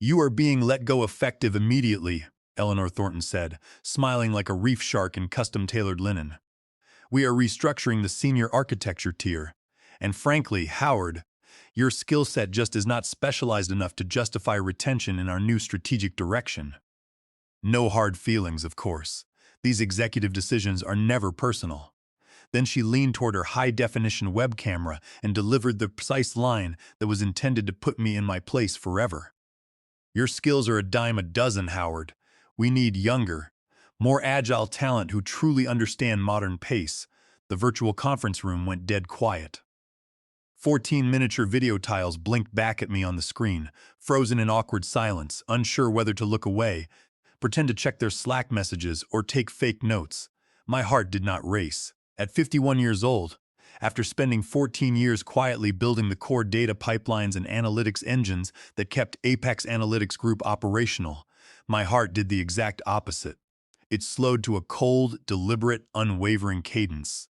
"You are being let go effective immediately," Eleanor Thornton said, smiling like a reef shark in custom-tailored linen. "We are restructuring the senior architecture tier. And frankly, Howard, your skill set just is not specialized enough to justify retention in our new strategic direction." No hard feelings, of course. These executive decisions are never personal. Then she leaned toward her high-definition web camera and delivered the precise line that was intended to put me in my place forever. "Your skills are a dime a dozen, Howard. We need younger, more agile talent who truly understand modern pace." The virtual conference room went dead quiet. 14 miniature video tiles blinked back at me on the screen, frozen in awkward silence, unsure whether to look away, pretend to check their Slack messages, or take fake notes. My heart did not race. At 51 years old, after spending 14 years quietly building the core data pipelines and analytics engines that kept Apex Analytics Group operational, my heart did the exact opposite. It slowed to a cold, deliberate, unwavering cadence.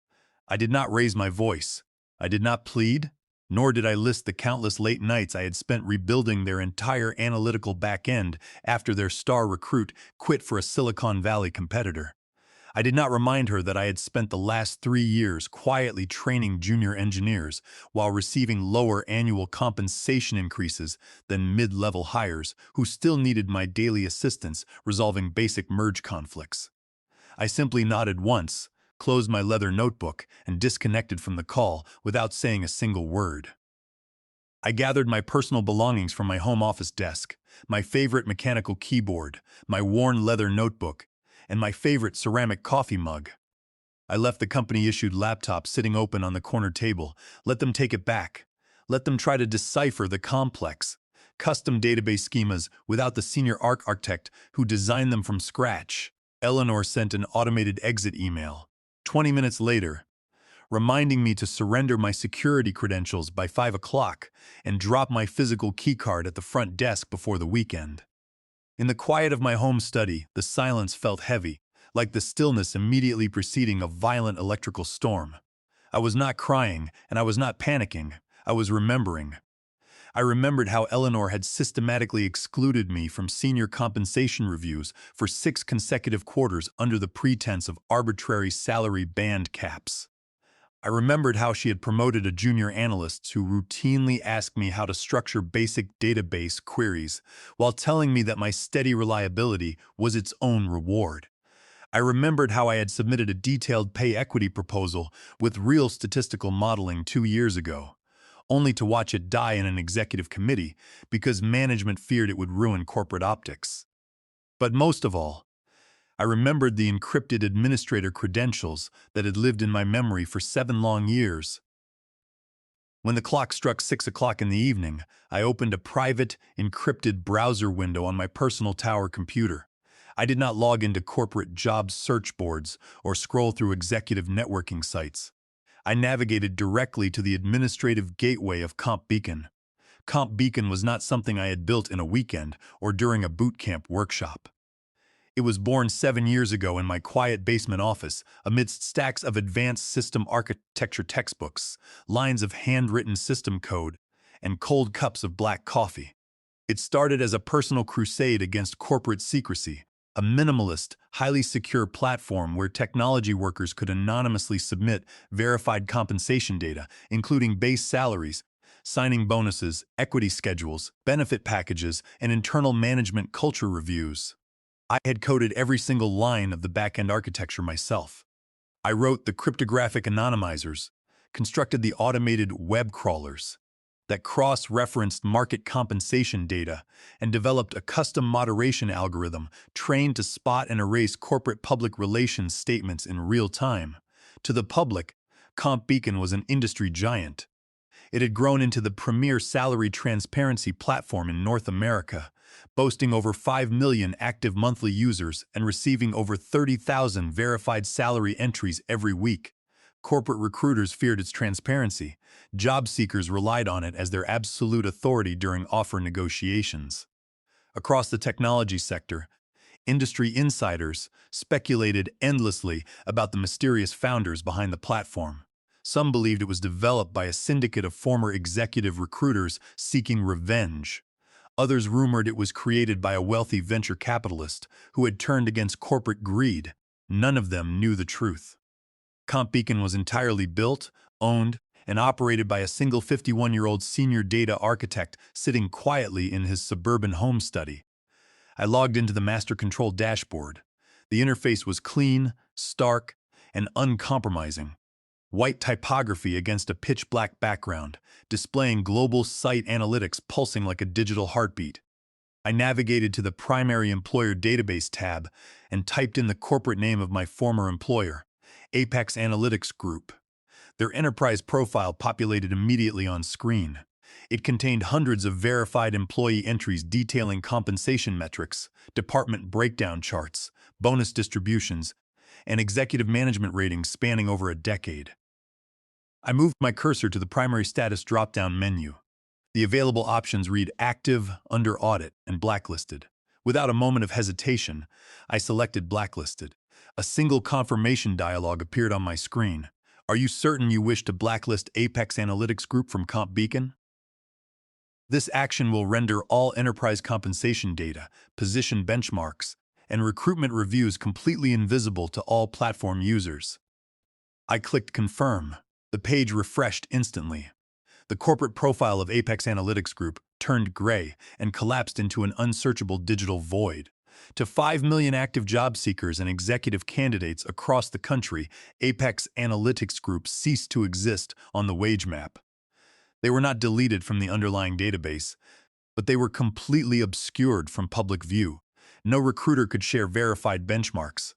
I did not raise my voice. I did not plead, nor did I list the countless late nights I had spent rebuilding their entire analytical back-end after their star recruit quit for a Silicon Valley competitor. I did not remind her that I had spent the last 3 years quietly training junior engineers while receiving lower annual compensation increases than mid-level hires who still needed my daily assistance resolving basic merge conflicts. I simply nodded once, closed my leather notebook, and disconnected from the call without saying a single word. I gathered my personal belongings from my home office desk, my favorite mechanical keyboard, my worn leather notebook, and my favorite ceramic coffee mug. I left the company-issued laptop sitting open on the corner table, let them take it back. Let them try to decipher the complex, custom database schemas without the senior architect who designed them from scratch. Eleanor sent an automated exit email 20 minutes later, reminding me to surrender my security credentials by 5 o'clock and drop my physical keycard at the front desk before the weekend. In the quiet of my home study, the silence felt heavy, like the stillness immediately preceding a violent electrical storm. I was not crying, and I was not panicking. I was remembering. I remembered how Eleanor had systematically excluded me from senior compensation reviews for 6 consecutive quarters under the pretense of arbitrary salary band caps. I remembered how she had promoted a junior analyst who routinely asked me how to structure basic database queries while telling me that my steady reliability was its own reward. I remembered how I had submitted a detailed pay equity proposal with real statistical modeling 2 years ago, only to watch it die in an executive committee because management feared it would ruin corporate optics. But most of all, I remembered the encrypted administrator credentials that had lived in my memory for 7 long years. When the clock struck 6 o'clock in the evening, I opened a private, encrypted browser window on my personal tower computer. I did not log into corporate jobs search boards or scroll through executive networking sites. I navigated directly to the administrative gateway of Comp Beacon. Comp Beacon was not something I had built in a weekend or during a boot camp workshop. It was born 7 years ago in my quiet basement office, amidst stacks of advanced system architecture textbooks, lines of handwritten system code, and cold cups of black coffee. It started as a personal crusade against corporate secrecy, a minimalist, highly secure platform where technology workers could anonymously submit verified compensation data, including base salaries, signing bonuses, equity schedules, benefit packages, and internal management culture reviews. I had coded every single line of the back-end architecture myself. I wrote the cryptographic anonymizers, constructed the automated web crawlers that cross-referenced market compensation data, and developed a custom moderation algorithm trained to spot and erase corporate public relations statements in real time. To the public, Comp Beacon was an industry giant. It had grown into the premier salary transparency platform in North America, boasting over 5 million active monthly users and receiving over 30,000 verified salary entries every week. Corporate recruiters feared its transparency. Job seekers relied on it as their absolute authority during offer negotiations. Across the technology sector, industry insiders speculated endlessly about the mysterious founders behind the platform. Some believed it was developed by a syndicate of former executive recruiters seeking revenge. Others rumored it was created by a wealthy venture capitalist who had turned against corporate greed. None of them knew the truth. CompBeacon was entirely built, owned, and operated by a single 51-year-old senior data architect sitting quietly in his suburban home study. I logged into the master control dashboard. The interface was clean, stark, and uncompromising. White typography against a pitch-black background, displaying global site analytics pulsing like a digital heartbeat. I navigated to the primary employer database tab and typed in the corporate name of my former employer, Apex Analytics Group. Their enterprise profile populated immediately on screen. It contained hundreds of verified employee entries detailing compensation metrics, department breakdown charts, bonus distributions, and executive management ratings spanning over a decade. I moved my cursor to the primary status drop-down menu. The available options read Active, Under Audit, and Blacklisted. Without a moment of hesitation, I selected Blacklisted. A single confirmation dialog appeared on my screen. Are you certain you wish to blacklist Apex Analytics Group from CompBeacon? This action will render all enterprise compensation data, position benchmarks, and recruitment reviews completely invisible to all platform users. I clicked Confirm. The page refreshed instantly. The corporate profile of Apex Analytics Group turned gray and collapsed into an unsearchable digital void. To 5 million active job seekers and executive candidates across the country, Apex Analytics Group ceased to exist on the wage map. They were not deleted from the underlying database, but they were completely obscured from public view. No recruiter could share verified benchmarks.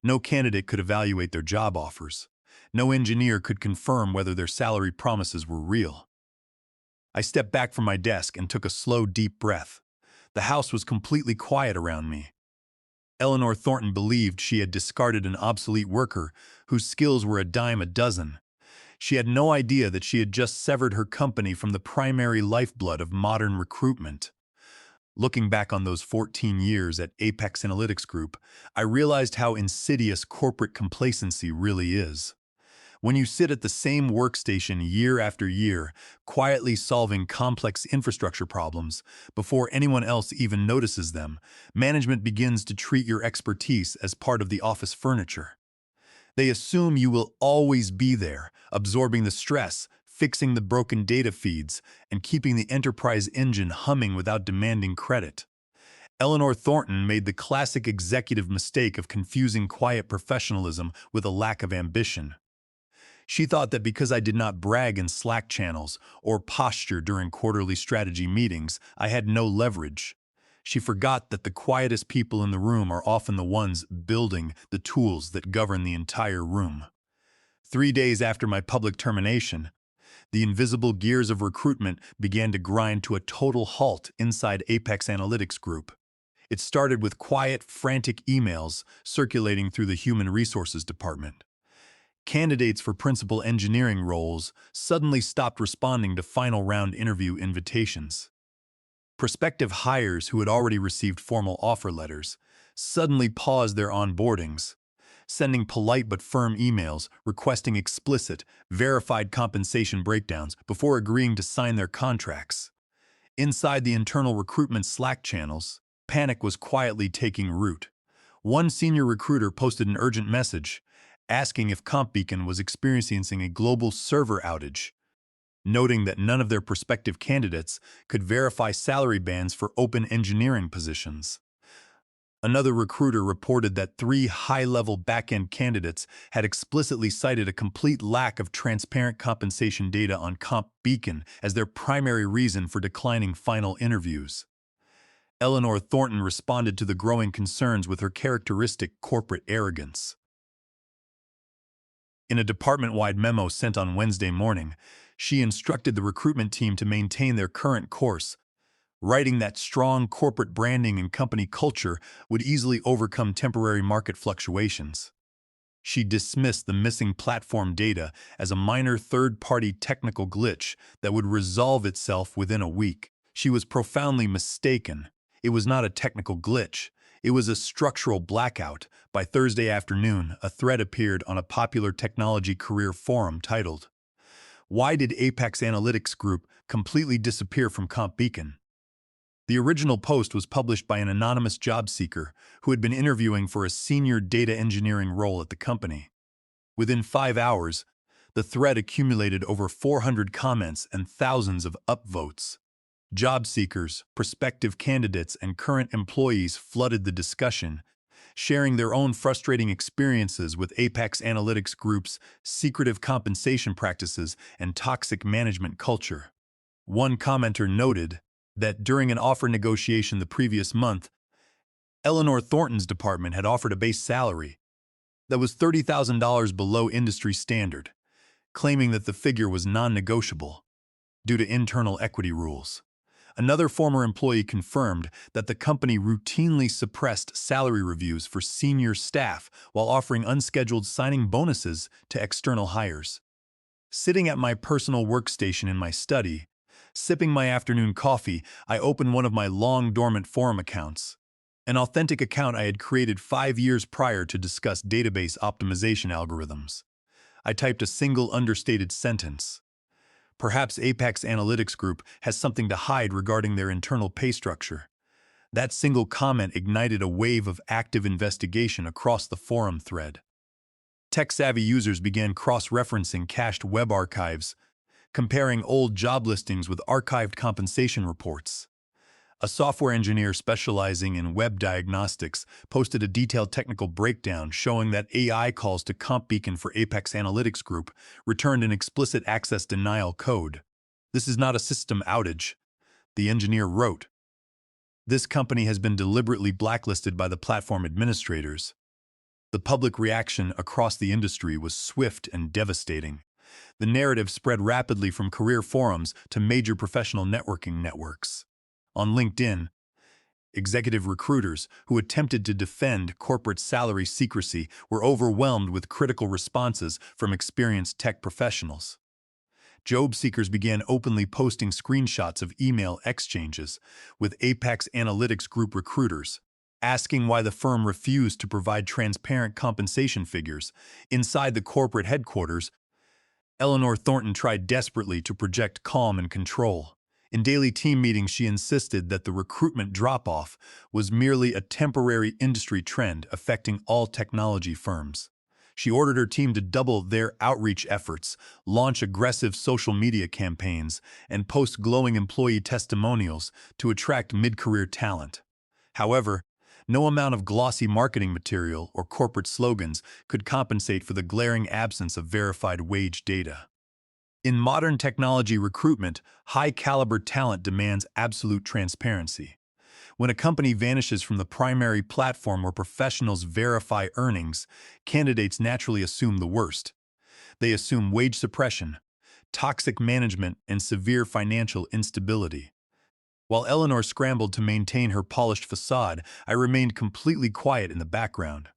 No candidate could evaluate their job offers. No engineer could confirm whether their salary promises were real. I stepped back from my desk and took a slow, deep breath. The house was completely quiet around me. Eleanor Thornton believed she had discarded an obsolete worker whose skills were a dime a dozen. She had no idea that she had just severed her company from the primary lifeblood of modern recruitment. Looking back on those 14 years at Apex Analytics Group, I realized how insidious corporate complacency really is. When you sit at the same workstation year after year, quietly solving complex infrastructure problems before anyone else even notices them, management begins to treat your expertise as part of the office furniture. They assume you will always be there, absorbing the stress, fixing the broken data feeds, and keeping the enterprise engine humming without demanding credit. Eleanor Thornton made the classic executive mistake of confusing quiet professionalism with a lack of ambition. She thought that because I did not brag in Slack channels or posture during quarterly strategy meetings, I had no leverage. She forgot that the quietest people in the room are often the ones building the tools that govern the entire room. 3 days after my public termination, the invisible gears of recruitment began to grind to a total halt inside Apex Analytics Group. It started with quiet, frantic emails circulating through the Human Resources Department. Candidates for principal engineering roles suddenly stopped responding to final round interview invitations. Prospective hires who had already received formal offer letters suddenly paused their onboardings, sending polite but firm emails requesting explicit, verified compensation breakdowns before agreeing to sign their contracts. Inside the internal recruitment Slack channels, panic was quietly taking root. One senior recruiter posted an urgent message asking if CompBeacon was experiencing a global server outage, noting that none of their prospective candidates could verify salary bands for open engineering positions. Another recruiter reported that 3 high-level back-end candidates had explicitly cited a complete lack of transparent compensation data on CompBeacon as their primary reason for declining final interviews. Eleanor Thornton responded to the growing concerns with her characteristic corporate arrogance. In a department-wide memo sent on Wednesday morning, she instructed the recruitment team to maintain their current course, writing that strong corporate branding and company culture would easily overcome temporary market fluctuations. She dismissed the missing platform data as a minor third-party technical glitch that would resolve itself within a week. She was profoundly mistaken. It was not a technical glitch. It was a structural blackout. By Thursday afternoon, a thread appeared on a popular technology career forum titled, "Why did Apex Analytics Group completely disappear from CompBeacon?" The original post was published by an anonymous job seeker who had been interviewing for a senior data engineering role at the company. Within 5 hours, the thread accumulated over 400 comments and thousands of upvotes. Job seekers, prospective candidates, and current employees flooded the discussion, sharing their own frustrating experiences with Apex Analytics Group's secretive compensation practices and toxic management culture. One commenter noted that during an offer negotiation the previous month, Eleanor Thornton's department had offered a base salary that was $30,000 below industry standard, claiming that the figure was non-negotiable due to internal equity rules. Another former employee confirmed that the company routinely suppressed salary reviews for senior staff while offering unscheduled signing bonuses to external hires. Sitting at my personal workstation in my study, sipping my afternoon coffee, I opened one of my long-dormant forum accounts, an authentic account I had created 5 years prior to discuss database optimization algorithms. I typed a single understated sentence. Perhaps Apex Analytics Group has something to hide regarding their internal pay structure. That single comment ignited a wave of active investigation across the forum thread. Tech-savvy users began cross-referencing cached web archives, comparing old job listings with archived compensation reports. A software engineer specializing in web diagnostics posted a detailed technical breakdown showing that AI calls to CompBeacon for Apex Analytics Group returned an explicit access denial code. "This is not a system outage," the engineer wrote. "This company has been deliberately blacklisted by the platform administrators." The public reaction across the industry was swift and devastating. The narrative spread rapidly from career forums to major professional networking networks. On LinkedIn, executive recruiters who attempted to defend corporate salary secrecy were overwhelmed with critical responses from experienced tech professionals. Job seekers began openly posting screenshots of email exchanges with Apex Analytics Group recruiters, asking why the firm refused to provide transparent compensation figures. Inside the corporate headquarters, Eleanor Thornton tried desperately to project calm and control. In daily team meetings, she insisted that the recruitment drop-off was merely a temporary industry trend affecting all technology firms. She ordered her team to double their outreach efforts, launch aggressive social media campaigns, and post glowing employee testimonials to attract mid-career talent. However, no amount of glossy marketing material or corporate slogans could compensate for the glaring absence of verified wage data. In modern technology recruitment, high-caliber talent demands absolute transparency. When a company vanishes from the primary platform where professionals verify earnings, candidates naturally assume the worst. They assume wage suppression, toxic management, and severe financial instability. While Eleanor scrambled to maintain her polished facade, I remained completely quiet in the background.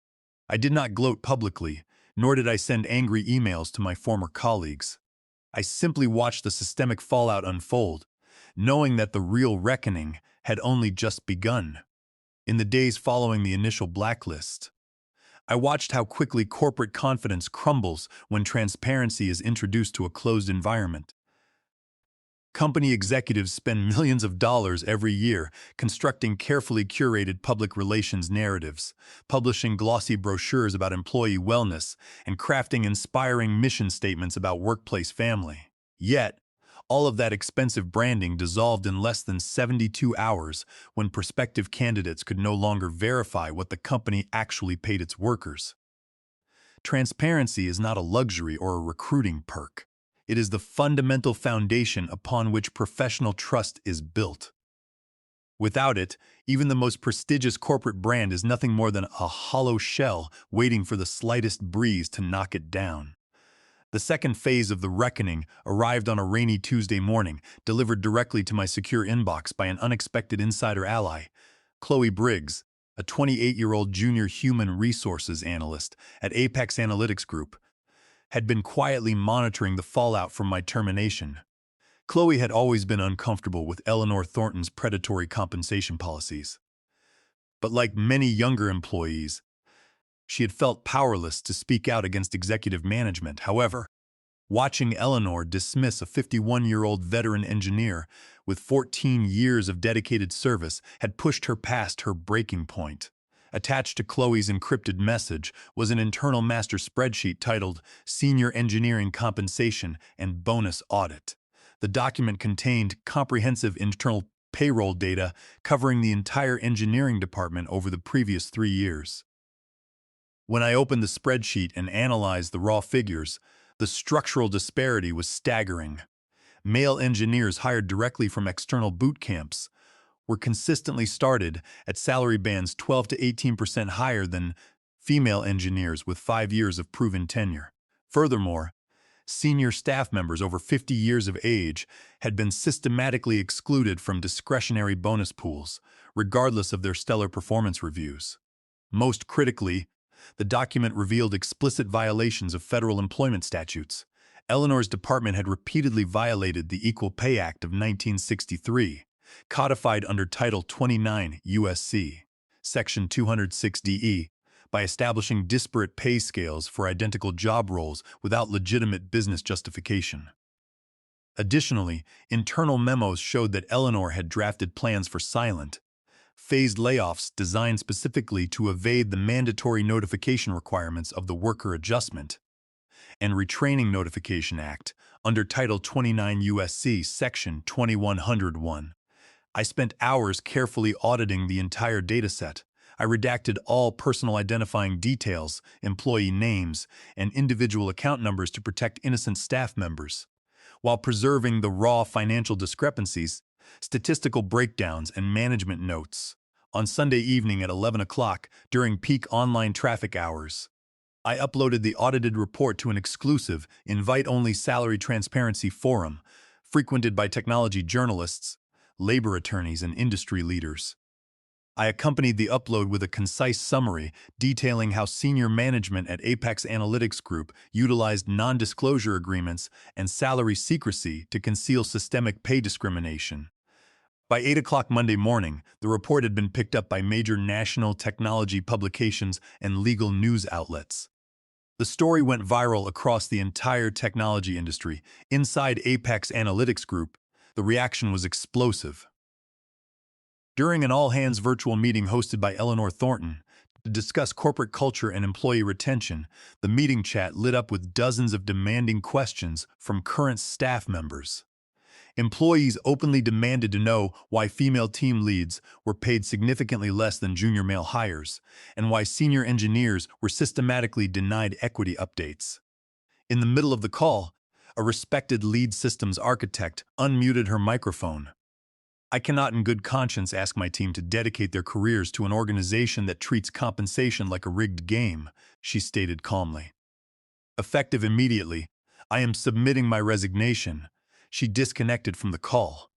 I did not gloat publicly, nor did I send angry emails to my former colleagues. I simply watched the systemic fallout unfold, knowing that the real reckoning had only just begun. In the days following the initial blacklist, I watched how quickly corporate confidence crumbles when transparency is introduced to a closed environment. Company executives spend millions of dollars every year constructing carefully curated public relations narratives, publishing glossy brochures about employee wellness, and crafting inspiring mission statements about workplace family. Yet, all of that expensive branding dissolved in less than 72 hours when prospective candidates could no longer verify what the company actually paid its workers. Transparency is not a luxury or a recruiting perk. It is the fundamental foundation upon which professional trust is built. Without it, even the most prestigious corporate brand is nothing more than a hollow shell waiting for the slightest breeze to knock it down. The second phase of the reckoning arrived on a rainy Tuesday morning, delivered directly to my secure inbox by an unexpected insider ally, Chloe Briggs, a 28-year-old junior human resources analyst at Apex Analytics Group, had been quietly monitoring the fallout from my termination. Chloe had always been uncomfortable with Eleanor Thornton's predatory compensation policies. But like many younger employees, she had felt powerless to speak out against executive management. However, Watching Eleanor dismiss a 51-year-old veteran engineer with 14 years of dedicated service had pushed her past her breaking point. Attached to Chloe's encrypted message was an internal master spreadsheet titled Senior Engineering Compensation and Bonus Audit. The document contained comprehensive internal payroll data covering the entire engineering department over the previous 3 years. When I opened the spreadsheet and analyzed the raw figures, the structural disparity was staggering. Male engineers hired directly from external boot camps were consistently started at salary bands 12 to 18% higher than female engineers with 5 years of proven tenure. Furthermore, senior staff members over 50 years of age had been systematically excluded from discretionary bonus pools, regardless of their stellar performance reviews. Most critically, the document revealed explicit violations of federal employment statutes. Eleanor's department had repeatedly violated the Equal Pay Act of 1963, codified under Title 29 U.S.C. Section 206DE, by establishing disparate pay scales for identical job roles without legitimate business justification. Additionally, internal memos showed that Eleanor had drafted plans for silent, phased layoffs designed specifically to evade the mandatory notification requirements of the Worker Adjustment and Retraining Notification Act under Title 29 U.S.C. Section 2101. I spent hours carefully auditing the entire dataset. I redacted all personal identifying details, employee names, and individual account numbers to protect innocent staff members, while preserving the raw financial discrepancies, statistical breakdowns, and management notes. On Sunday evening at 11 o'clock, during peak online traffic hours, I uploaded the audited report to an exclusive, invite-only salary transparency forum, frequented by technology journalists, labor attorneys, and industry leaders. I accompanied the upload with a concise summary detailing how senior management at Apex Analytics Group utilized non-disclosure agreements and salary secrecy to conceal systemic pay discrimination. By 8 o'clock Monday morning, the report had been picked up by major national technology publications and legal news outlets. The story went viral across the entire technology industry. Inside Apex Analytics Group, the reaction was explosive. During an all-hands virtual meeting hosted by Eleanor Thornton to discuss corporate culture and employee retention, the meeting chat lit up with dozens of demanding questions from current staff members. Employees openly demanded to know why female team leads were paid significantly less than junior male hires, and why senior engineers were systematically denied equity updates. In the middle of the call, a respected lead systems architect unmuted her microphone. "I cannot in good conscience ask my team to dedicate their careers to an organization that treats compensation like a rigged game," she stated calmly. Effective immediately, I am submitting my resignation. She disconnected from the call.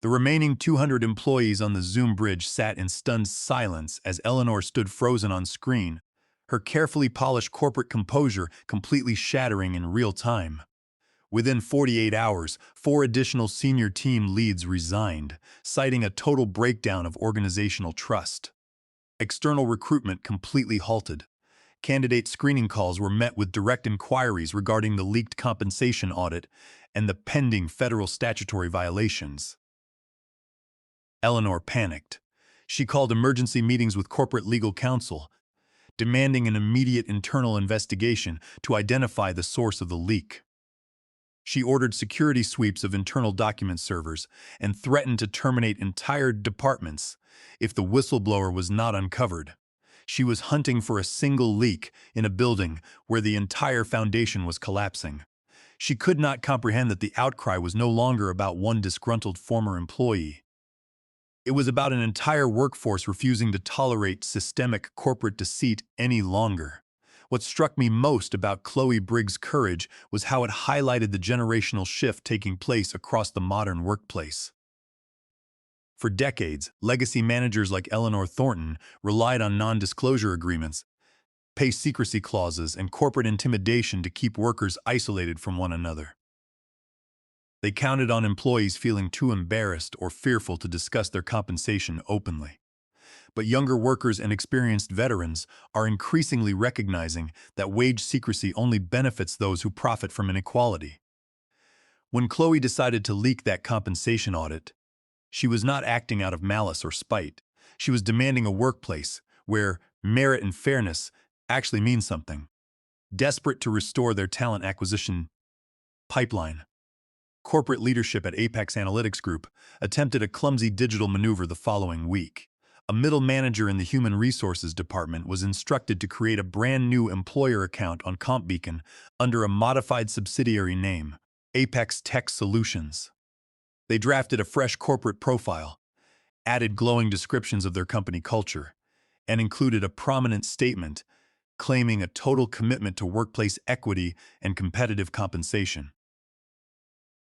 The remaining 200 employees on the Zoom bridge sat in stunned silence as Eleanor stood frozen on screen, her carefully polished corporate composure completely shattering in real time. Within 48 hours, 4 additional senior team leads resigned, citing a total breakdown of organizational trust. External recruitment completely halted. Candidate screening calls were met with direct inquiries regarding the leaked compensation audit and the pending federal statutory violations. Eleanor panicked. She called emergency meetings with corporate legal counsel, demanding an immediate internal investigation to identify the source of the leak. She ordered security sweeps of internal document servers and threatened to terminate entire departments if the whistleblower was not uncovered. She was hunting for a single leak in a building where the entire foundation was collapsing. She could not comprehend that the outcry was no longer about one disgruntled former employee. It was about an entire workforce refusing to tolerate systemic corporate deceit any longer. What struck me most about Chloe Briggs' courage was how it highlighted the generational shift taking place across the modern workplace. For decades, legacy managers like Eleanor Thornton relied on non-disclosure agreements, pay secrecy clauses, and corporate intimidation to keep workers isolated from one another. They counted on employees feeling too embarrassed or fearful to discuss their compensation openly. But younger workers and experienced veterans are increasingly recognizing that wage secrecy only benefits those who profit from inequality. When Chloe decided to leak that compensation audit, she was not acting out of malice or spite. She was demanding a workplace where merit and fairness actually mean something. Desperate to restore their talent acquisition pipeline, corporate leadership at Apex Analytics Group attempted a clumsy digital maneuver the following week. A middle manager in the Human Resources Department was instructed to create a brand new employer account on CompBeacon under a modified subsidiary name, Apex Tech Solutions. They drafted a fresh corporate profile, added glowing descriptions of their company culture, and included a prominent statement claiming a total commitment to workplace equity and competitive compensation.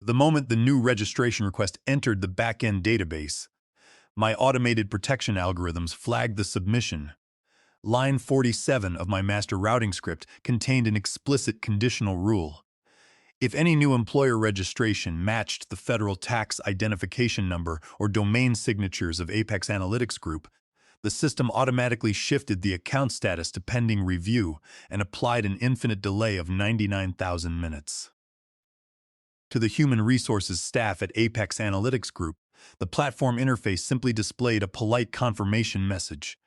The moment the new registration request entered the back-end database, my automated protection algorithms flagged the submission. Line 47 of my master routing script contained an explicit conditional rule. If any new employer registration matched the federal tax identification number or domain signatures of Apex Analytics Group, the system automatically shifted the account status to pending review and applied an infinite delay of 99,000 minutes. To the human resources staff at Apex Analytics Group, the platform interface simply displayed a polite confirmation message.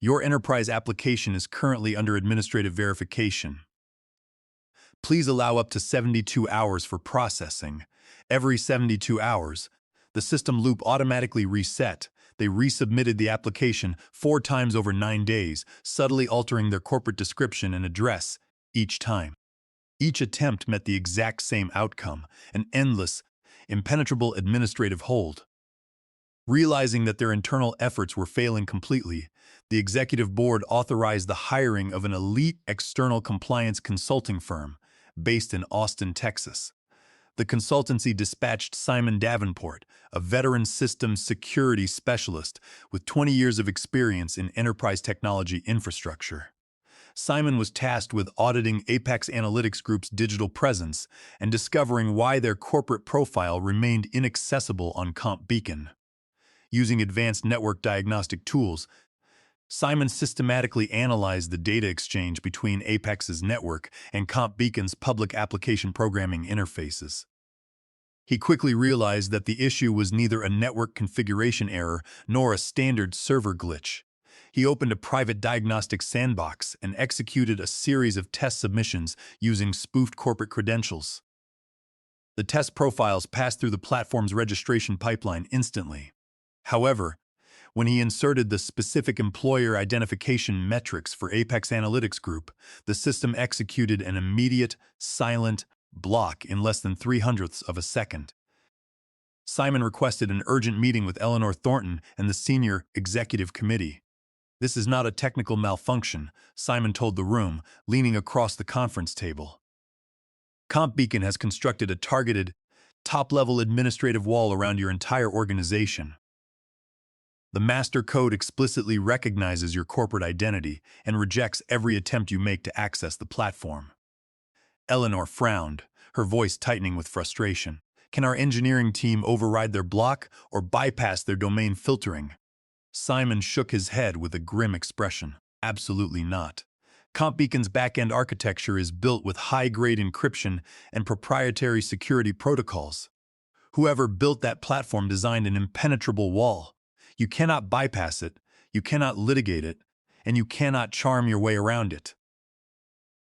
Your enterprise application is currently under administrative verification. Please allow up to 72 hours for processing. Every 72 hours, the system loop automatically reset. They resubmitted the application 4 times over 9 days, subtly altering their corporate description and address each time. Each attempt met the exact same outcome, an endless, impenetrable administrative hold. Realizing that their internal efforts were failing completely, the executive board authorized the hiring of an elite external compliance consulting firm based in Austin, Texas. The consultancy dispatched Simon Davenport, a veteran systems security specialist with 20 years of experience in enterprise technology infrastructure. Simon was tasked with auditing Apex Analytics Group's digital presence and discovering why their corporate profile remained inaccessible on CompBeacon. Using advanced network diagnostic tools, Simon systematically analyzed the data exchange between Apex's network and CompBeacon's public application programming interfaces. He quickly realized that the issue was neither a network configuration error nor a standard server glitch. He opened a private diagnostic sandbox and executed a series of test submissions using spoofed corporate credentials. The test profiles passed through the platform's registration pipeline instantly. However, when he inserted the specific employer identification metrics for Apex Analytics Group, the system executed an immediate, silent block in less than 0.03 of a second. Simon requested an urgent meeting with Eleanor Thornton and the senior executive committee. "This is not a technical malfunction," Simon told the room, leaning across the conference table. CompBeacon has constructed a targeted, top-level administrative wall around your entire organization. The master code explicitly recognizes your corporate identity and rejects every attempt you make to access the platform. Eleanor frowned, her voice tightening with frustration. "Can our engineering team override their block or bypass their domain filtering?" Simon shook his head with a grim expression. "Absolutely not. CompBeacon's back-end architecture is built with high-grade encryption and proprietary security protocols. Whoever built that platform designed an impenetrable wall. You cannot bypass it, you cannot litigate it, and you cannot charm your way around it.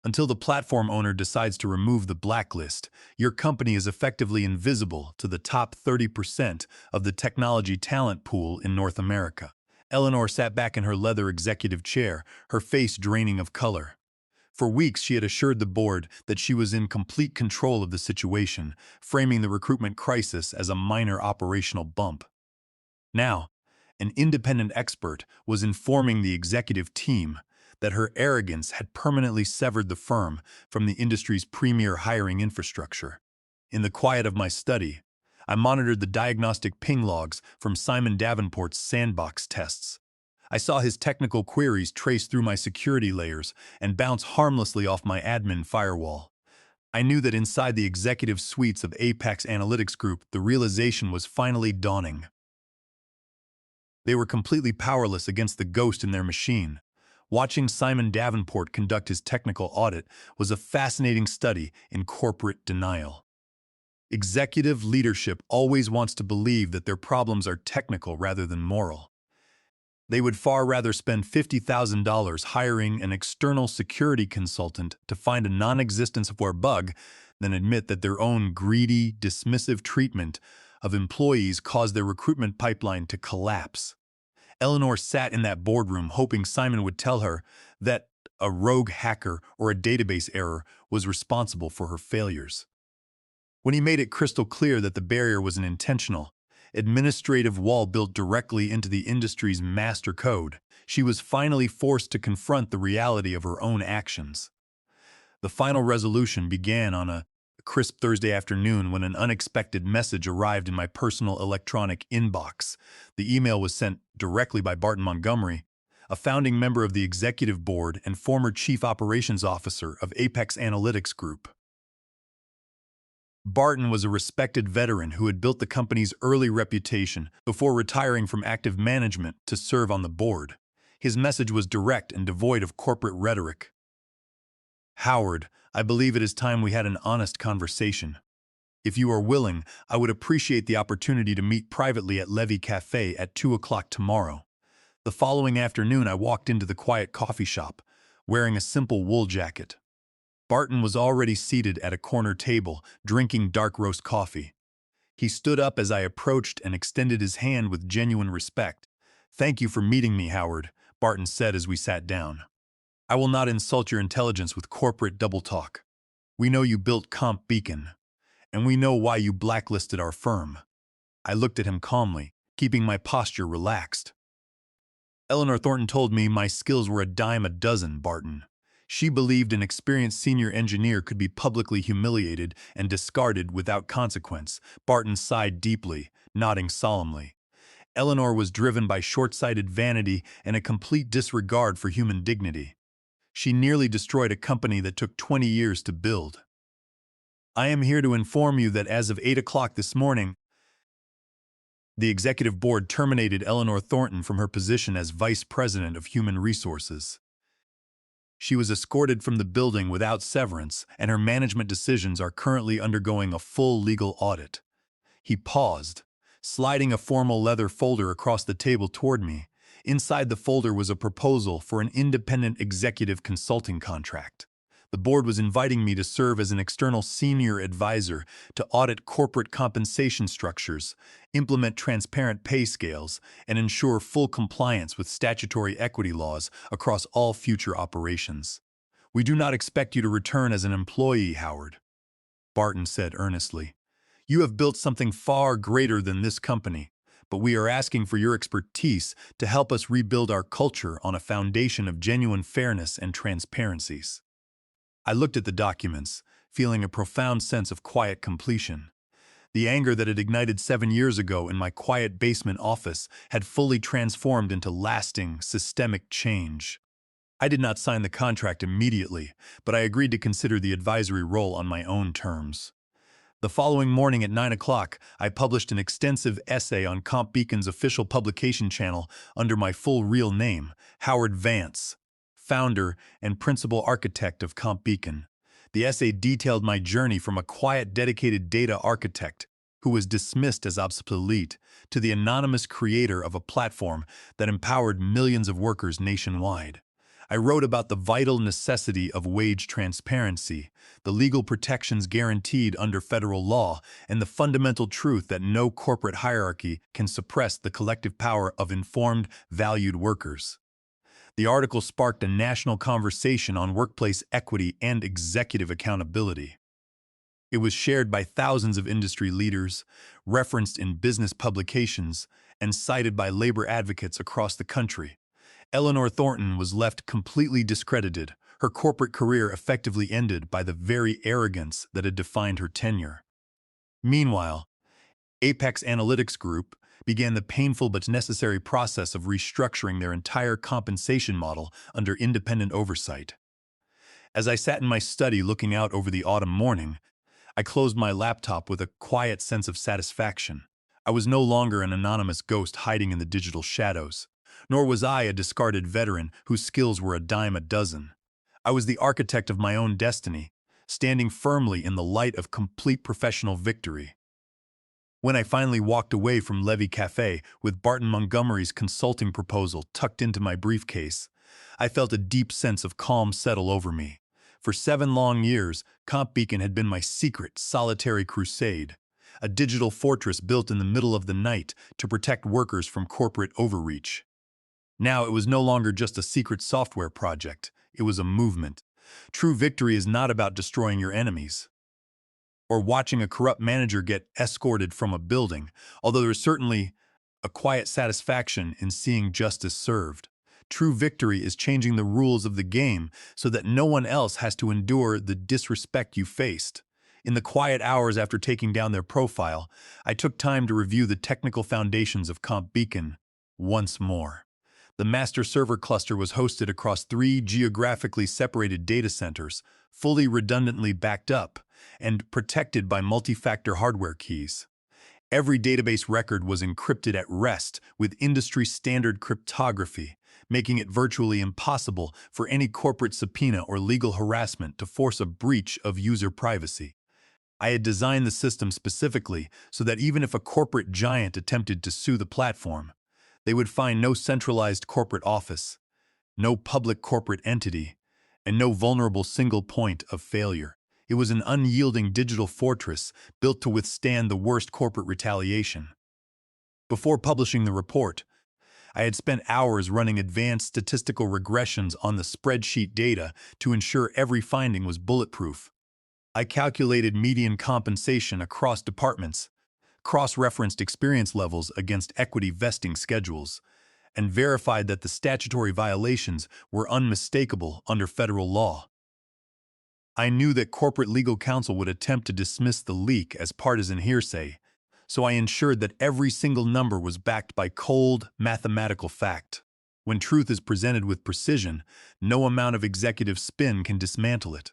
Until the platform owner decides to remove the blacklist, your company is effectively invisible to the top 30% of the technology talent pool in North America." Eleanor sat back in her leather executive chair, her face draining of color. For weeks, she had assured the board that she was in complete control of the situation, framing the recruitment crisis as a minor operational bump. Now, an independent expert was informing the executive team that her arrogance had permanently severed the firm from the industry's premier hiring infrastructure. In the quiet of my study, I monitored the diagnostic ping logs from Simon Davenport's sandbox tests. I saw his technical queries trace through my security layers and bounce harmlessly off my admin firewall. I knew that inside the executive suites of Apex Analytics Group, the realization was finally dawning. They were completely powerless against the ghost in their machine. Watching Simon Davenport conduct his technical audit was a fascinating study in corporate denial. Executive leadership always wants to believe that their problems are technical rather than moral. They would far rather spend $50,000 hiring an external security consultant to find a non-existent software bug than admit that their own greedy, dismissive treatment of employees caused their recruitment pipeline to collapse. Eleanor sat in that boardroom hoping Simon would tell her that a rogue hacker or a database error was responsible for her failures. When he made it crystal clear that the barrier was an intentional, administrative wall built directly into the industry's master code, she was finally forced to confront the reality of her own actions. The final resolution began on a crisp Thursday afternoon when an unexpected message arrived in my personal electronic inbox. The email was sent directly by Barton Montgomery, a founding member of the executive board and former chief operations officer of Apex Analytics Group. Barton was a respected veteran who had built the company's early reputation before retiring from active management to serve on the board. His message was direct and devoid of corporate rhetoric. "Howard, I believe it is time we had an honest conversation. If you are willing, I would appreciate the opportunity to meet privately at Levy Cafe at 2 o'clock tomorrow." The following afternoon, I walked into the quiet coffee shop, wearing a simple wool jacket. Barton was already seated at a corner table, drinking dark roast coffee. He stood up as I approached and extended his hand with genuine respect. "Thank you for meeting me, Howard," Barton said as we sat down. "I will not insult your intelligence with corporate double talk. We know you built Comp Beacon, and we know why you blacklisted our firm." I looked at him calmly, keeping my posture relaxed. "Eleanor Thornton told me my skills were a dime a dozen, Barton. She believed an experienced senior engineer could be publicly humiliated and discarded without consequence." Barton sighed deeply, nodding solemnly. "Eleanor was driven by short-sighted vanity and a complete disregard for human dignity. She nearly destroyed a company that took 20 years to build. I am here to inform you that as of 8 o'clock this morning, the executive board terminated Eleanor Thornton from her position as Vice President of Human Resources. She was escorted from the building without severance, and her management decisions are currently undergoing a full legal audit." He paused, sliding a formal leather folder across the table toward me. Inside the folder was a proposal for an independent executive consulting contract. The board was inviting me to serve as an external senior advisor to audit corporate compensation structures, implement transparent pay scales, and ensure full compliance with statutory equity laws across all future operations. "We do not expect you to return as an employee, Howard," Barton said earnestly. "You have built something far greater than this company, but we are asking for your expertise to help us rebuild our culture on a foundation of genuine fairness and transparencies." I looked at the documents, feeling a profound sense of quiet completion. The anger that had ignited 7 years ago in my quiet basement office had fully transformed into lasting, systemic change. I did not sign the contract immediately, but I agreed to consider the advisory role on my own terms. The following morning at 9 o'clock, I published an extensive essay on Comp Beacon's official publication channel under my full real name, Howard Vance, founder and principal architect of Comp Beacon. The essay detailed my journey from a quiet, dedicated data architect who was dismissed as obsolete to the anonymous creator of a platform that empowered millions of workers nationwide. I wrote about the vital necessity of wage transparency, the legal protections guaranteed under federal law, and the fundamental truth that no corporate hierarchy can suppress the collective power of informed, valued workers. The article sparked a national conversation on workplace equity and executive accountability. It was shared by thousands of industry leaders, referenced in business publications, and cited by labor advocates across the country. Eleanor Thornton was left completely discredited, her corporate career effectively ended by the very arrogance that had defined her tenure. Meanwhile, Apex Analytics Group began the painful but necessary process of restructuring their entire compensation model under independent oversight. As I sat in my study looking out over the autumn morning, I closed my laptop with a quiet sense of satisfaction. I was no longer an anonymous ghost hiding in the digital shadows, nor was I a discarded veteran whose skills were a dime a dozen. I was the architect of my own destiny, standing firmly in the light of complete professional victory. When I finally walked away from Levy Cafe with Barton Montgomery's consulting proposal tucked into my briefcase, I felt a deep sense of calm settle over me. For 7 long years, CompBeacon had been my secret, solitary crusade, a digital fortress built in the middle of the night to protect workers from corporate overreach. Now it was no longer just a secret software project, it was a movement. True victory is not about destroying your enemies or watching a corrupt manager get escorted from a building, although there is certainly a quiet satisfaction in seeing justice served. True victory is changing the rules of the game so that no one else has to endure the disrespect you faced. In the quiet hours after taking down their profile, I took time to review the technical foundations of CompBeacon once more. The master server cluster was hosted across 3 geographically separated data centers, fully redundantly backed up, and protected by multi-factor hardware keys. Every database record was encrypted at rest with industry-standard cryptography, making it virtually impossible for any corporate subpoena or legal harassment to force a breach of user privacy. I had designed the system specifically so that even if a corporate giant attempted to sue the platform, they would find no centralized corporate office, no public corporate entity, and no vulnerable single point of failure. It was an unyielding digital fortress built to withstand the worst corporate retaliation. Before publishing the report, I had spent hours running advanced statistical regressions on the spreadsheet data to ensure every finding was bulletproof. I calculated median compensation across departments, cross-referenced experience levels against equity vesting schedules, and verified that the statutory violations were unmistakable under federal law. I knew that corporate legal counsel would attempt to dismiss the leak as partisan hearsay, so I ensured that every single number was backed by cold, mathematical fact. When truth is presented with precision, no amount of executive spin can dismantle it.